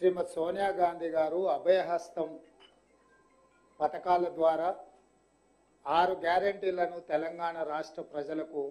శ్రీమతి సోనియా గాంధీ గారు అభయహస్తం పథకాల ద్వారా 6 గ్యారెంటీలను తెలంగాణ రాష్ట్ర ప్రజలకు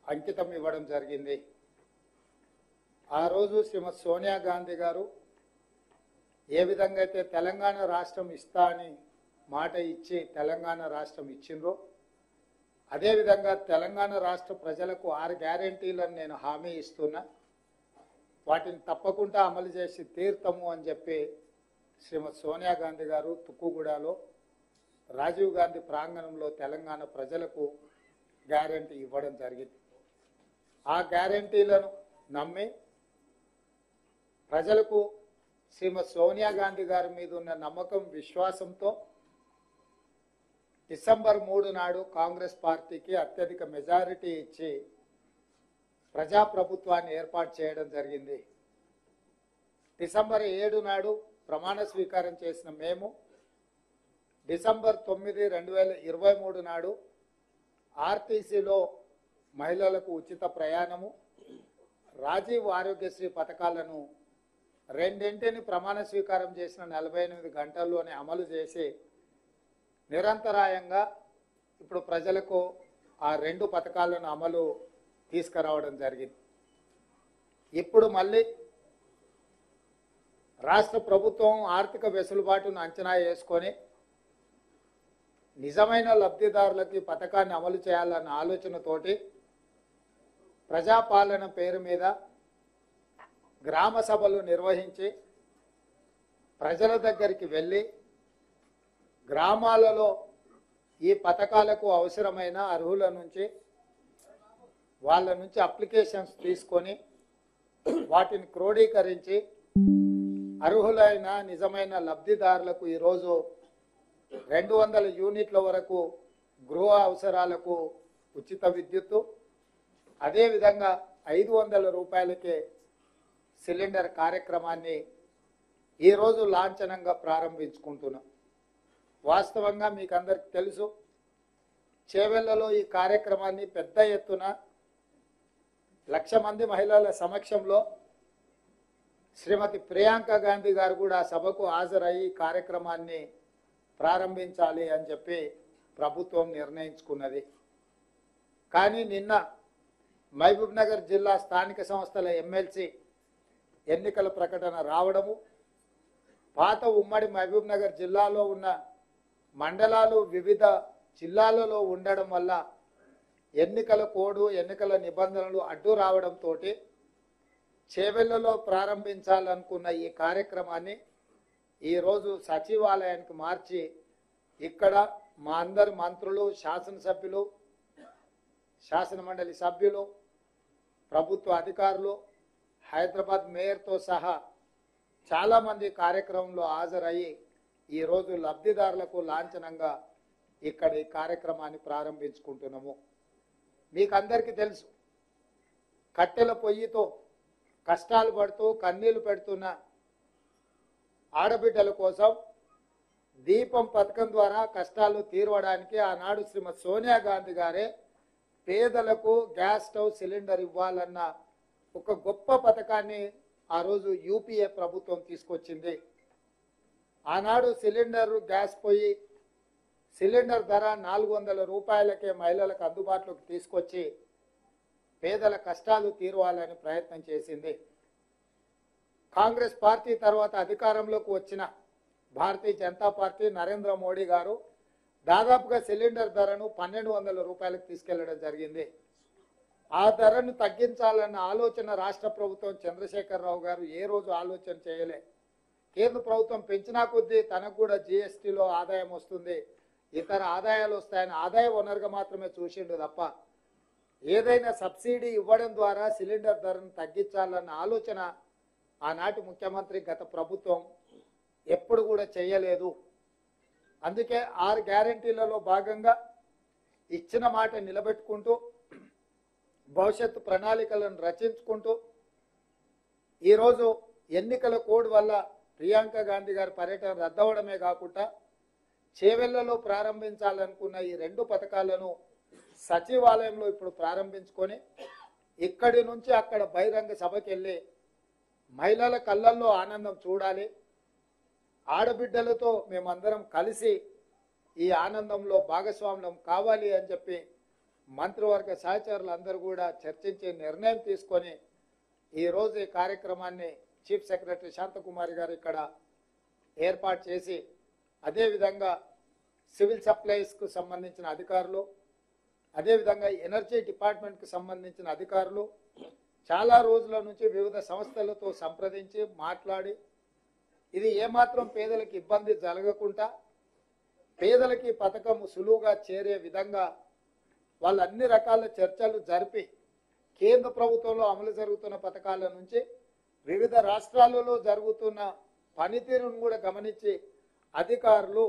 అంకితం ఇవ్వడం జరిగింది. ఆ రోజు శ్రీమతి సోనియా గాంధీ గారు ఏ విధంగా అయితే తెలంగాణ రాష్ట్రం ఇస్తా అని మాట ఇచ్చి తెలంగాణ రాష్ట్రం ఇచ్చిండ్రో అదేవిధంగా తెలంగాణ రాష్ట్ర ప్రజలకు 6 గ్యారెంటీలను నేను హామీ ఇస్తున్నా, వాటిని తప్పకుండా అమలు చేసి తీర్తాము అని చెప్పి శ్రీమతి సోనియా గాంధీ గారు తుక్కుగూడలో రాజీవ్ గాంధీ ప్రాంగణంలో తెలంగాణ ప్రజలకు గ్యారెంటీ ఇవ్వడం జరిగింది. ఆ గ్యారెంటీలను నమ్మి ప్రజలకు శ్రీమతి సోనియా గాంధీ గారి మీద ఉన్న నమ్మకం విశ్వాసంతో డిసెంబర్ 3 నాడు కాంగ్రెస్ పార్టీకి అత్యధిక మెజారిటీ ఇచ్చి ప్రజాప్రభుత్వాన్ని ఏర్పాటు చేయడం జరిగింది. డిసెంబర్ 7 నాడు ప్రమాణ స్వీకారం చేసిన మేము డిసెంబర్ 9, 2023 నాడు ఆర్టీసీలో మహిళలకు ఉచిత ప్రయాణము, రాజీవ్ ఆరోగ్యశ్రీ పథకాలను రెండింటిని ప్రమాణ స్వీకారం చేసిన 48 గంటల్లోనే అమలు చేసి నిరంతరాయంగా ఇప్పుడు ప్రజలకు ఆ 2 పథకాలను అమలు తీసుకురావడం జరిగింది. ఇప్పుడు మళ్ళీ రాష్ట్ర ప్రభుత్వం ఆర్థిక వెసులుబాటును అంచనా వేసుకొని నిజమైన లబ్ధిదారులకి పథకాన్ని అమలు చేయాలన్న ఆలోచనతోటి ప్రజాపాలన పేరు మీద గ్రామ సభలు నిర్వహించి ప్రజల దగ్గరికి వెళ్ళి గ్రామాలలో ఈ పథకాలకు అవసరమైన అర్హుల నుంచి వాళ్ళ నుంచి అప్లికేషన్స్ తీసుకొని వాటిని క్రోడీకరించి అర్హులైన నిజమైన లబ్ధిదారులకు ఈరోజు 200 యూనిట్ల వరకు గృహ అవసరాలకు ఉచిత విద్యుత్తు, అదేవిధంగా 500 రూపాయలకే సిలిండర్ కార్యక్రమాన్ని ఈరోజు లాంఛనంగా ప్రారంభించుకుంటున్నాం. వాస్తవంగా మీకు అందరికీ తెలుసు, చేవెళ్లలో ఈ కార్యక్రమాన్ని పెద్ద ఎత్తున 1,00,000 మంది మహిళల సమక్షంలో శ్రీమతి ప్రియాంక గాంధీ గారు కూడా సభకు హాజరయ్యి ఈ కార్యక్రమాన్ని ప్రారంభించాలి అని చెప్పి ప్రభుత్వం నిర్ణయించుకున్నది. కానీ నిన్న మహబూబ్నగర్ జిల్లా స్థానిక సంస్థల ఎమ్మెల్సీ ఎన్నికల ప్రకటన రావడము, పాత ఉమ్మడి మహబూబ్నగర్ జిల్లాలో ఉన్న మండలాలు వివిధ జిల్లాలలో ఉండడం వల్ల ఎన్నికల కోడ్, ఎన్నికల నిబంధనలు అడ్డు రావడంతో చేవెళ్లలో ప్రారంభించాలనుకున్న ఈ కార్యక్రమాన్ని ఈరోజు సచివాలయానికి మార్చి ఇక్కడ మా అందరి మంత్రులు, శాసనసభ్యులు, శాసనమండలి సభ్యులు, ప్రభుత్వ అధికారులు, హైదరాబాద్ మేయర్తో సహా చాలామంది కార్యక్రమంలో హాజరయ్యి ఈరోజు లబ్ధిదారులకు లాంఛనంగా ఇక్కడ ఈ కార్యక్రమాన్ని ప్రారంభించుకుంటున్నాము. మీకు అందరికీ తెలుసు, కట్టెల పొయ్యితో కష్టాలు పడుతూ కన్నీళ్లు పెడుతున్న ఆడబిడ్డల కోసం దీపం పథకం ద్వారా కష్టాలు తీర్చడానికి ఆనాడు శ్రీమతి సోనియా గాంధీ గారే పేదలకు గ్యాస్ స్టవ్ సిలిండర్ ఇవ్వాలన్న ఒక గొప్ప పథకాన్ని ఆ రోజు యూపీఏ ప్రభుత్వం తీసుకొచ్చింది. ఆనాడు సిలిండర్ గ్యాస్ పొయ్యి సిలిండర్ ధర 400 రూపాయలకే మహిళలకు అందుబాటులోకి తీసుకొచ్చి పేదల కష్టాలు తీరవాలని ప్రయత్నం చేసింది. కాంగ్రెస్ పార్టీ తర్వాత అధికారంలోకి వచ్చిన భారతీయ జనతా పార్టీ నరేంద్ర మోడీ గారు దాదాపుగా సిలిండర్ ధరను 1200 రూపాయలకు తీసుకెళ్లడం జరిగింది. ఆ ధరను తగ్గించాలన్న ఆలోచన రాష్ట్ర ప్రభుత్వం చంద్రశేఖరరావు గారు ఏ రోజు ఆలోచన చేయలే. కేంద్ర ప్రభుత్వం పెంచినా కొద్దీ తనకు కూడా జీఎస్టీలో ఆదాయం వస్తుంది, ఇతర ఆదాయాలు వస్తాయని ఆదాయ వనరుగా మాత్రమే చూసిండు తప్ప ఏదైనా సబ్సిడీ ఇవ్వడం ద్వారా సిలిండర్ ధరను తగ్గించాలన్న ఆలోచన ఆనాటి ముఖ్యమంత్రి గత ప్రభుత్వం ఎప్పుడు కూడా చేయలేదు. అందుకే 6 గ్యారెంటీలలో భాగంగా ఇచ్చిన మాట నిలబెట్టుకుంటూ భవిష్యత్తు ప్రణాళికలను రచించుకుంటూ ఈరోజు ఎన్నికల కోడ్ వల్ల ప్రియాంక గాంధీ గారి పర్యటన రద్దవడమే కాకుండా చేవెళ్లలో ప్రారంభించాలనుకున్న ఈ 2 పథకాలను సచివాలయంలో ఇప్పుడు ప్రారంభించుకొని ఇక్కడి నుంచి అక్కడ బహిరంగ సభకి వెళ్ళి మహిళల కళ్ళల్లో ఆనందం చూడాలి. ఆడబిడ్డలతో మేమందరం కలిసి ఈ ఆనందంలో భాగస్వామ్యం కావాలి అని చెప్పి మంత్రివర్గ సహచరులు అందరూ కూడా చర్చించి నిర్ణయం తీసుకొని ఈరోజు ఈ కార్యక్రమాన్ని చీఫ్ సెక్రటరీ శాంతకుమారి గారు ఇక్కడ ఏర్పాటు చేసి, అదేవిధంగా సివిల్ సప్లైస్కు సంబంధించిన అధికారులు, అదేవిధంగా ఎనర్జీ డిపార్ట్మెంట్కి సంబంధించిన అధికారులు చాలా రోజుల నుంచి వివిధ సంస్థలతో సంప్రదించి మాట్లాడి ఇది ఏమాత్రం పేదలకు ఇబ్బంది జరగకుండా పేదలకి పథకం సులువుగా చేరే విధంగా వాళ్ళు అన్ని రకాల చర్చలు జరిపి కేంద్ర ప్రభుత్వంలో అమలు జరుగుతున్న పథకాల నుంచి వివిధ రాష్ట్రాలలో జరుగుతున్న పనితీరును కూడా గమనించి అధికారులు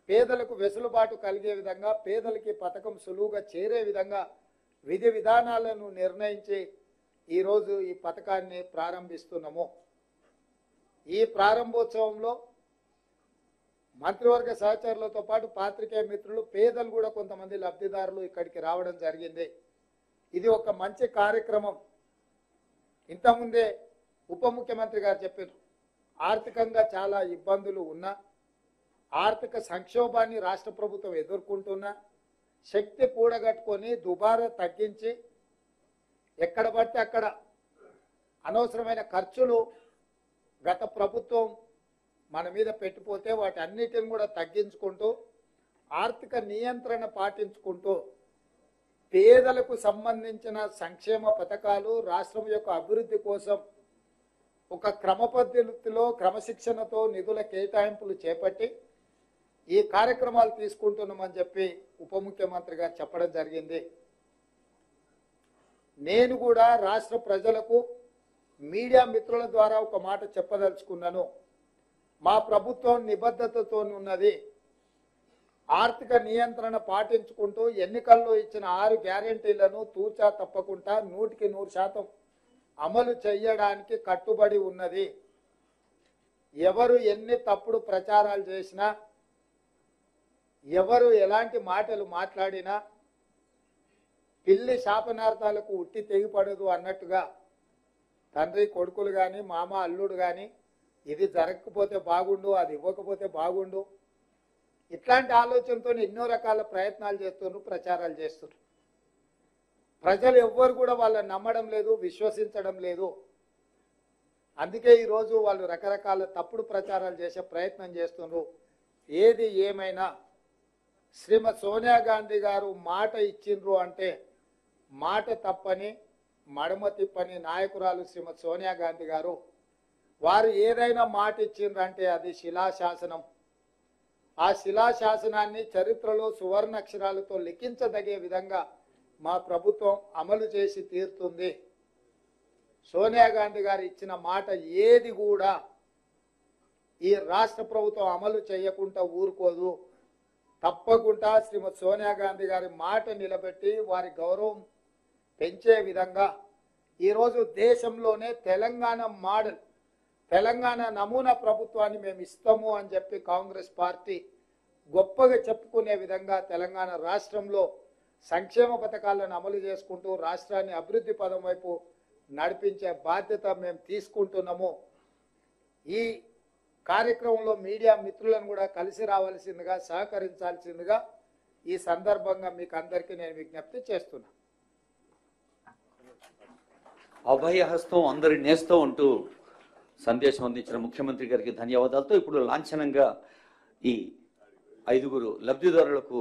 పేదలకు వెసులుబాటు కలిగే విధంగా పేదలకి పథకం సులువుగా చేరే విధంగా విధి విధానాలను నిర్ణయించి ఈరోజు ఈ పథకాన్ని ప్రారంభిస్తున్నాము. ఈ ప్రారంభోత్సవంలో మంత్రివర్గ సహచరులతో పాటు పాత్రికేయ మిత్రులు, పేదలు కూడా కొంతమంది లబ్ధిదారులు ఇక్కడికి రావడం జరిగింది. ఇది ఒక మంచి కార్యక్రమం. ఇంతకుముందే ఉప ముఖ్యమంత్రి గారు చెప్పారు, ఆర్థికంగా చాలా ఇబ్బందులు ఉన్నా, ఆర్థిక సంక్షోభాన్ని రాష్ట్ర ప్రభుత్వం ఎదుర్కొంటున్నా శక్తి కూడగట్టుకొని దుబారా తగ్గించి ఎక్కడ పడితే అక్కడ అనవసరమైన ఖర్చులు గత ప్రభుత్వం మన మీద పెట్టిపోతే వాటి అన్నిటిని కూడా తగ్గించుకుంటూ ఆర్థిక నియంత్రణ పాటించుకుంటూ పేదలకు సంబంధించిన సంక్షేమ పథకాలు రాష్ట్రం యొక్క అభివృద్ధి కోసం ఒక క్రమ పద్ధతిలో క్రమశిక్షణతో నిధుల కేటాయింపులు చేపట్టి ఈ కార్యక్రమాలు తీసుకుంటున్నామని చెప్పి ఉప ముఖ్యమంత్రి గారు చెప్పడం జరిగింది. నేను కూడా రాష్ట్ర ప్రజలకు మీడియా మిత్రుల ద్వారా ఒక మాట చెప్పదలుచుకున్నాను. మా ప్రభుత్వం నిబద్ధతతో ఉన్నది. ఆర్థిక నియంత్రణ పాటించుకుంటూ ఎన్నికల్లో ఇచ్చిన 6 గ్యారెంటీలను తూచా తప్పకుండా 100% అమలు చేయడానికి కట్టుబడి ఉన్నది. ఎవరు ఎన్ని తప్పుడు ప్రచారాలు చేసినా, ఎవరు ఎలాంటి మాటలు మాట్లాడినా పిల్లి శాపనార్థాలకు ఉట్టి తెగిపడదు అన్నట్టుగా తండ్రి కొడుకులు కానీ మామ అల్లుడు కానీ ఇది జరగకపోతే బాగుండు, అది ఇవ్వకపోతే బాగుండు, ఇట్లాంటి ఆలోచనతో ఎన్నో రకాల ప్రయత్నాలు చేస్తున్నారు, ప్రచారాలు చేస్తున్నారు. ప్రజలు ఎవ్వరు కూడా వాళ్ళని నమ్మడం లేదు, విశ్వసించడం లేదు. అందుకే ఈరోజు వాళ్ళు రకరకాల తప్పుడు ప్రచారాలు చేసే ప్రయత్నం చేస్తున్నారు. ఏది ఏమైనా శ్రీమతి సోనియా గాంధీ గారు మాట ఇచ్చిండ్రు అంటే మాట తప్పని మడమ తిప్పని నాయకురాలు శ్రీమతి సోనియా గాంధీ గారు. వారు ఏదైనా మాట ఇచ్చిండ్రు అంటే అది శిలాశాసనం. ఆ శిలాశాసనాన్ని చరిత్రలో సువర్ణ అక్షరాలతో లిఖించదగే విధంగా మా ప్రభుత్వం అమలు చేసి తీరుతుంది. సోనియా గాంధీ గారు ఇచ్చిన మాట ఏది కూడా ఈ రాష్ట్ర ప్రభుత్వం అమలు చేయకుండా ఊరుకోదు. తప్పకుండా శ్రీమతి సోనియా గాంధీ గారి మాట నిలబెట్టి వారి గౌరవం పెంచే విధంగా ఈరోజు దేశంలోనే తెలంగాణ మోడల్, తెలంగాణ నమూనా ప్రభుత్వాన్ని మేము ఇస్తాము అని చెప్పి కాంగ్రెస్ పార్టీ గొప్పగా చెప్పుకునే విధంగా తెలంగాణ రాష్ట్రంలో సంక్షేమ పథకాలను అమలు చేసుకుంటూ రాష్ట్రాన్ని అభివృద్ధి పదం వైపు నడిపించే బాధ్యత మేము తీసుకుంటున్నాము. ఈ కార్యక్రమంలో మీడియా మిత్రులను కూడా కలిసి రావాల్సిందిగా, సహకరించాల్సిందిగా ఈ సందర్భంగా మీకు అందరికీ నేను విజ్ఞప్తి చేస్తున్నా. అభయహస్తం అందరి నేస్తం అంటూ సందేశం అందించిన ముఖ్యమంత్రి గారికి ధన్యవాదాలతో ఇప్పుడు లాంఛనంగా ఈ 5 లబ్ధిదారులకు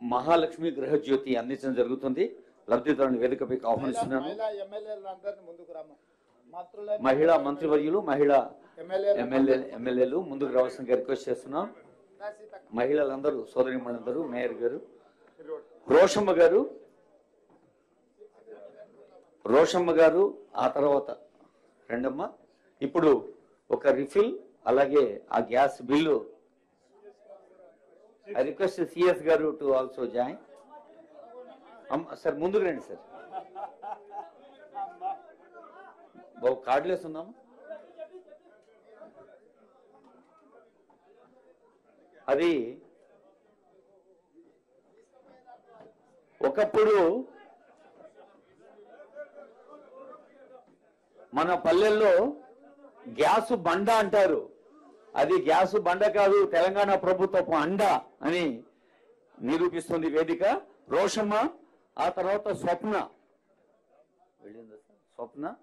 మహాలక్ష్మి గృహజ్యోతి అందించడం జరుగుతుంది. లబ్ధిదారులను వేదికపై ఆహ్వానిస్తున్నాను. మహిళా మంత్రివర్యులు, మహిళా ఎమ్మెల్యేలు ముందుకు రావాల్సిన రిక్వెస్ట్ చేస్తున్నాం. మహిళలందరూ, సోదరిమణులందరూ, మేయర్ గారు, రోషమ్మ గారు, ఆ తర్వాత రెండమ్మ. ఇప్పుడు ఒక రిఫిల్, అలాగే ఆ gas bill. I request CS గారు టు ఆల్సో జాయిన్. సార్ ముందుకు రండి సార్. బాబు కార్డులు వేస్తున్నాము. అది ఒకప్పుడు మన పల్లెల్లో గ్యాస్ బండ అంటారు. అది గ్యాస్ బండ కాదు, తెలంగాణ ప్రభుత్వపు అండ అని నిరూపిస్తుంది వేదిక. రోషమ్మ, ఆ తర్వాత స్వప్న. వెళ్ళిందా sir? Swapna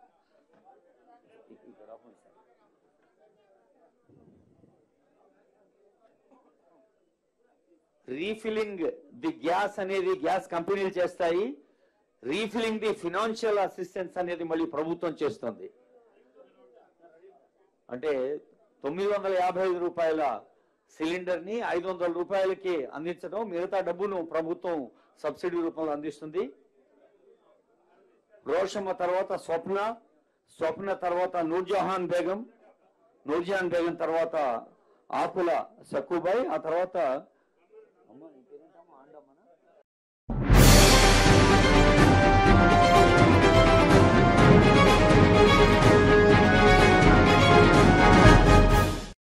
refilling the gas అనేది గ్యాస్ కంపెనీలు చేస్తాయి. రీఫిలింగ్ ది ఫినాన్షియల్ అసిస్టెన్స్ అనేది మళ్ళీ ప్రభుత్వం చేస్తుంది. అంటే 955 రూపాయల సిలిండర్ ని 500 రూపాయలకి అందించడం, మిగతా డబ్బును ప్రభుత్వం సబ్సిడీ రూపంలో అందిస్తుంది. రోషమ్మ తర్వాత స్వప్న, స్వప్న తర్వాత నూర్జహాన్ బేగం, నూర్జహాన్ బేగం తర్వాత ఆకుల సక్కుబాయ్, ఆ తర్వాత